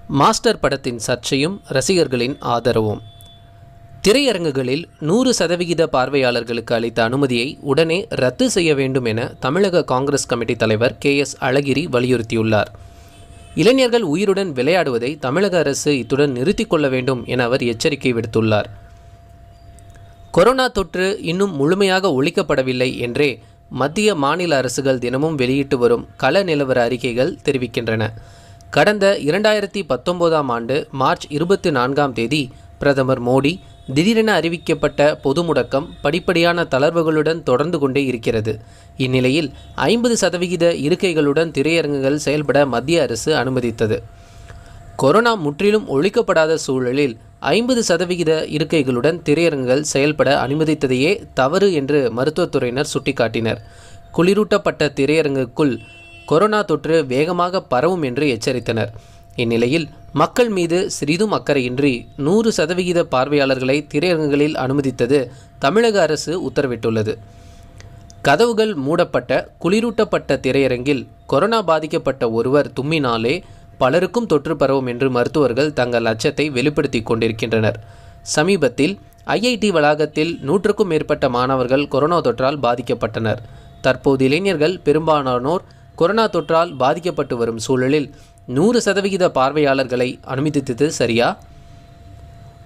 Master படத்தின் சர்ச்சையும் ரசிகர்களின் ஆதரவும். திரையரங்குகளில் 100% பார்வையாளர்களுக்கு அளித்த அனுமதியை உடனே ரத்து செய்ய வேண்டும் என தமிழக காங்கிரஸ் கமிட்டி தலைவர் KS அழகிரி வலியுறுத்தியுள்ளார். இளைஞர்கள் உயிருடன் விளையாடுவதை தமிழக அரசு இத்துடன் நிறுத்திக் கொள்ள வேண்டும் என அவர் எச்சரிக்கை விடுத்துள்ளார். கொரோனா தொற்று இன்னும் முழுமையாக ஒழிக்கப்படவில்லை என்றே மத்திய மாநில அரசுகள் தினமும் வெளியிட்டு வரும் கள நிலவர அறிக்கைகள் தெரிவிக்கின்றன. கடந்த 2019ஆம் ஆண்டு மார்ச் 24ஆம் தேதி பிரதமர் மோடி திடீரென அறிவிக்கப்பட்ட பொது முடக்கம் படிப்படியான தளர்வுகளுடன் தொடர்ந்து கொண்டே இருக்கிறது. இந்நிலையில் 50% இருக்கைகளுடன் திரையரங்குகள் செயல்பட மத்திய அரசு அனுமதித்தது. கொரோனா முற்றிலும் ஒழிக்கப்படாத சூழலில் 50% இருக்கைகளுடன் திரையரங்குகள் செயல்பட அனுமதித்ததையே தவறு என்று மருத்துவத்துறையினர் சுட்டிக்காட்டினர். குளிரூட்டப்பட்ட திரையரங்குக்குள் கொரோனா தொற்று வேகமாக பரவும் என்று எச்சரித்தனர். இந்நிலையில் மக்கள் மீது சிறிதும் அக்கறையின்றி 100% பார்வையாளர்களை திரையரங்குகளில் அனுமதித்தது தமிழக அரசு உத்தரவிட்டுள்ளது. கதவுகள் மூடப்பட்ட குளிரூட்டப்பட்ட திரையரங்கில் கொரோனா பாதிக்கப்பட்ட ஒருவர் தும்மினாலே பலருக்கும் தொற்று பரவும் என்று மருத்துவர்கள் தங்கள் அச்சத்தை வெளிப்படுத்தி கொண்டிருக்கின்றனர். சமீபத்தில் IIT வளாகத்தில் 100க்கும் மேற்பட்ட மாணவர்கள் கொரோனா தொற்றால் பாதிக்கப்பட்டனர். தற்போது இளைஞர்கள் பெரும்பாலானோர் கொரோனா தொற்றால் பாதிக்கப்பட்டு வரும் சூழலில் 100% பார்வையாளர்களை அனுமதித்தது சரியா?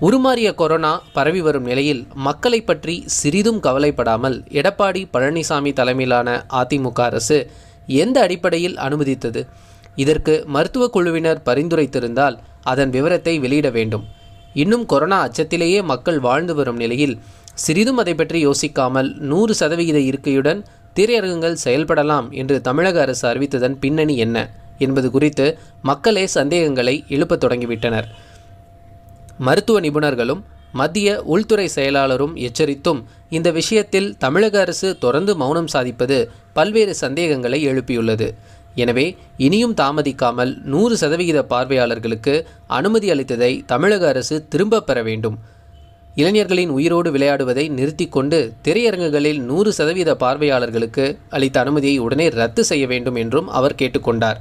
உருமாறிய கொரோனா பரவி வரும் நிலையில் மக்களை பற்றி சிறிதும் கவலைப்படாமல் எடப்பாடி பழனிசாமி தலைமையிலான அதிமுக அரசு எந்த அடிப்படையில் அனுமதித்தது? இதற்கு மருத்துவ குழுவினர் பரிந்துரைத்திருந்தால் அதன் விவரத்தை வெளியிட வேண்டும். இன்னும் கொரோனா அச்சத்திலேயே மக்கள் வாழ்ந்து வரும் நிலையில் சிறிதும் அதை பற்றி யோசிக்காமல் 100% இருக்கையுடன் திரையரங்குகள் செயல்படலாம் என்று தமிழக அரசு அறிவித்ததன் பின்னணி என்ன என்பது குறித்து மக்களே சந்தேகங்களை எழுப்பத் தொடங்கிவிட்டனர். மருத்துவ நிபுணர்களும் மத்திய உள்துறை செயலாளரும் எச்சரித்தும் இந்த விஷயத்தில் தமிழக அரசு தொடர்ந்து மௌனம் சாதிப்பது பல்வேறு சந்தேகங்களை எழுப்பியுள்ளது. எனவே இனியும் தாமதிக்காமல் 100% பார்வையாளர்களுக்கு அனுமதி அளித்ததை தமிழக அரசு திரும்பப் பெற வேண்டும். இளைஞர்களின் உயிரோடு விளையாடுவதை நிறுத்தி கொண்டு திரையரங்குகளில் 100% பார்வையாளர்களுக்கு அளித்த அனுமதியை உடனே ரத்து செய்ய வேண்டும் என்றும் அவர் கேட்டுக்கொண்டார்.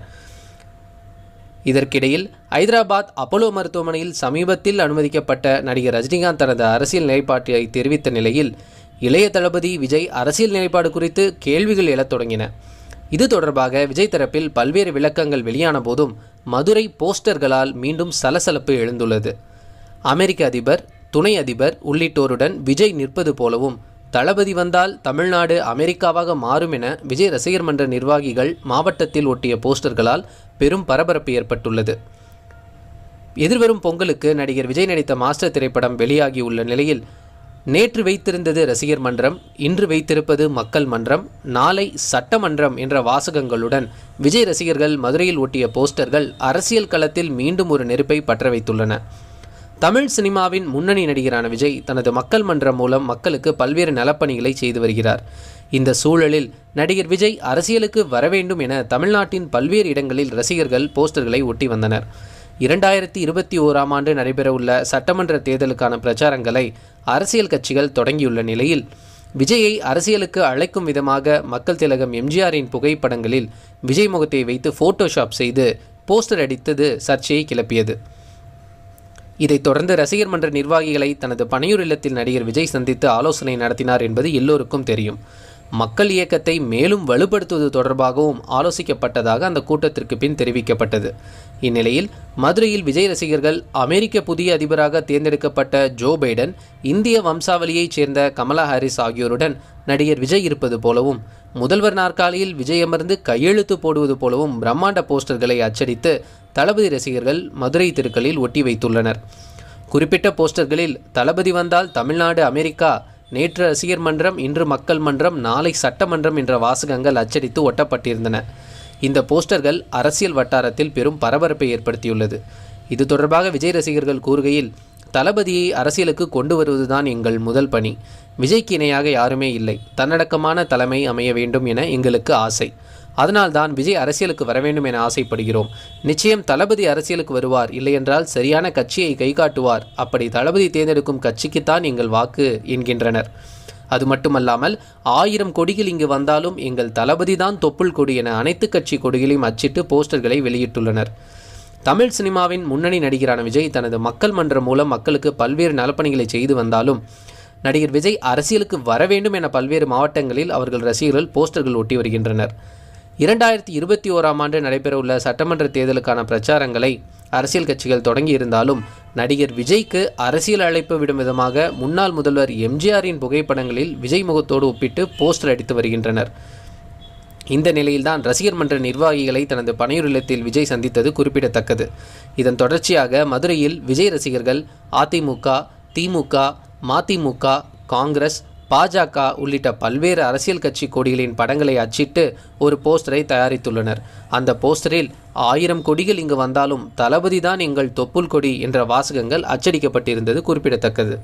இதற்கிடையில் ஐதராபாத் அப்போலோ மருத்துவமனையில் சமீபத்தில் அனுமதிக்கப்பட்ட நடிகர் ரஜினிகாந்த் தனது அரசியல் நிலைப்பாட்டை தெரிவித்த நிலையில் இளைய தளபதி விஜய் அரசியல் நிலைப்பாடு குறித்து கேள்விகள் எழத் தொடங்கின. இது தொடர்பாக விஜய் தரப்பில் பல்வேறு விளக்கங்கள் வெளியான போதும் மதுரை போஸ்டர்களால் மீண்டும் சலசலப்பு எழுந்துள்ளது. அமெரிக்க அதிபர், துணை அதிபர் உள்ளிட்டோருடன் விஜய் நிற்பது போலவும் தளபதி வந்தால் தமிழ்நாடு அமெரிக்காவாக மாறும் என விஜய் ரசிகர் மன்ற நிர்வாகிகள் மாவட்டத்தில் ஒட்டிய போஸ்டர்களால் பெரும் பரபரப்பு ஏற்பட்டுள்ளது. எதிர்வரும் பொங்கலுக்கு நடிகர் விஜய் நடித்த மாஸ்டர் திரைப்படம் வெளியாகியுள்ள நிலையில் நேற்று வைத்திருந்தது ரசிகர் மன்றம், இன்று வைத்திருப்பது மக்கள் மன்றம், நாளை சட்டமன்றம் என்ற வாசகங்களுடன் விஜய் ரசிகர்கள் மதுரையில் ஒட்டிய போஸ்டர்கள் அரசியல் களத்தில் மீண்டும் ஒரு நெருப்பை பற்ற வைத்துள்ளன. தமிழ் சினிமாவின் முன்னணி நடிகரான விஜய் தனது மக்கள் மன்றம் மூலம் மக்களுக்கு பல்வேறு நலப்பணிகளை செய்து வருகிறார். இந்த சூழலில் நடிகர் விஜய் அரசியலுக்கு வரவேண்டும் என தமிழ்நாட்டின் பல்வேறு இடங்களில் ரசிகர்கள் போஸ்டர்களை ஒட்டி வந்தனர். 2021ஆம் ஆண்டு நடைபெறவுள்ள சட்டமன்ற தேர்தலுக்கான பிரச்சாரங்களை அரசியல் கட்சிகள் தொடங்கியுள்ள நிலையில் விஜயை அரசியலுக்கு அழைக்கும் விதமாக மக்கள் திலகம் எம்ஜிஆரின் புகைப்படங்களில் விஜய் முகத்தை வைத்து போட்டோஷாப் செய்து போஸ்டர் அடித்தது சர்ச்சையை கிளப்பியது. இதைத் தொடர்ந்து ரசிகர் மன்ற நிர்வாகிகளை தனது பனையூர் இல்லத்தில் நடிகர் விஜய் சந்தித்து ஆலோசனை நடத்தினார் என்பது எல்லோருக்கும் தெரியும். மக்கள் இயக்கத்தை மேலும் வலுப்படுத்துவது தொடர்பாகவும் ஆலோசிக்கப்பட்டதாக அந்த கூட்டத்திற்கு பின் தெரிவிக்கப்பட்டது. இந்நிலையில் மதுரையில் விஜய் ரசிகர்கள் அமெரிக்க புதிய அதிபராக தேர்ந்தெடுக்கப்பட்ட ஜோ பைடன், இந்திய வம்சாவளியைச் சேர்ந்த கமலா ஹாரிஸ் ஆகியோருடன் நடிகர் விஜய் இருப்பது போலவும் முதல்வர் நாற்காலியில் விஜய் அமர்ந்து கையெழுத்து போடுவது போலவும் பிரம்மாண்ட போஸ்டர்களை அச்சடித்து தளபதி ரசிகர்கள் மதுரை தெருக்களில் ஒட்டி வைத்துள்ளனர். குறிப்பிட்ட போஸ்டர்களில் தளபதி வந்தால் தமிழ்நாடு அமெரிக்கா, நேற்று ரசிகர் மன்றம், இன்று மக்கள் மன்றம், நாளை சட்டமன்றம் என்ற வாசகங்கள் அச்சடித்து ஒட்டப்பட்டிருந்தன. இந்த போஸ்டர்கள் அரசியல் வட்டாரத்தில் பெரும் பரபரப்பை ஏற்படுத்தியுள்ளது. இது தொடர்பாக விஜய் ரசிகர்கள் கூறுகையில், தளபதியை அரசியலுக்கு கொண்டு வருவதுதான் எங்கள் முதல் பணி. விஜய்க்கு இணையாக யாருமே இல்லை. தன்னடக்கமான தலைமை அமைய வேண்டும் என எங்களுக்கு ஆசை. அதனால்தான் விஜய் அரசியலுக்கு வர வேண்டும் என ஆசைப்படுகிறோம். நிச்சயம் தளபதி அரசியலுக்கு வருவார், இல்லையென்றால் சரியான கட்சியை கை காட்டுவார். அப்படி தளபதி தேர்ந்தெடுக்கும் கட்சிக்குத்தான் எங்கள் வாக்கு என்கின்றனர். அது மட்டுமல்லாமல் 1000 கொடிகள் இங்கு வந்தாலும் எங்கள் தளபதி தான் தொப்புள் கொடி என அனைத்து கட்சி கொடிகளையும் அச்சிட்டு போஸ்டர்களை வெளியிட்டுள்ளனர். தமிழ் சினிமாவின் முன்னணி நடிகரான விஜய் தனது மக்கள் மன்றம் மூலம் மக்களுக்கு பல்வேறு நலப்பணிகளை செய்து வந்தாலும் நடிகர் விஜய் அரசியலுக்கு வர வேண்டும் என பல்வேறு மாவட்டங்களில் அவர்கள் ரசிகர்கள் போஸ்டர்கள் ஒட்டி வருகின்றனர். 2021ஆம் ஆண்டு நடைபெறவுள்ள சட்டமன்ற தேர்தலுக்கான பிரச்சாரங்களை அரசியல் கட்சிகள் தொடங்கியிருந்தாலும் நடிகர் விஜய்க்கு அரசியல் அழைப்பு விடும் விதமாக முன்னாள் முதல்வர் எம்ஜிஆரின் புகைப்படங்களில் விஜய் முகத்தோடு ஒப்பிட்டு போஸ்டர் அடித்து வருகின்றனர். இந்த நிலையில்தான் ரசிகர் மன்ற நிர்வாகிகளை தனது பனையூர் இல்லத்தில் விஜய் சந்தித்தது குறிப்பிடத்தக்கது. இதன் தொடர்ச்சியாக மதுரையில் விஜய் ரசிகர்கள் அதிமுக, திமுக, மதிமுக, காங்கிரஸ், பாஜக உள்ளிட்ட பல்வேறு அரசியல் கட்சி கொடிகளின் படங்களை அச்சிட்டு ஒரு போஸ்டரை தயாரித்துள்ளனர். அந்த போஸ்டரில் 1000 கொடிகள் இங்கு வந்தாலும் தளபதி தான் எங்கள் தொப்புள் கொடி என்ற வாசகங்கள் அச்சடிக்கப்பட்டிருந்தது குறிப்பிடத்தக்கது.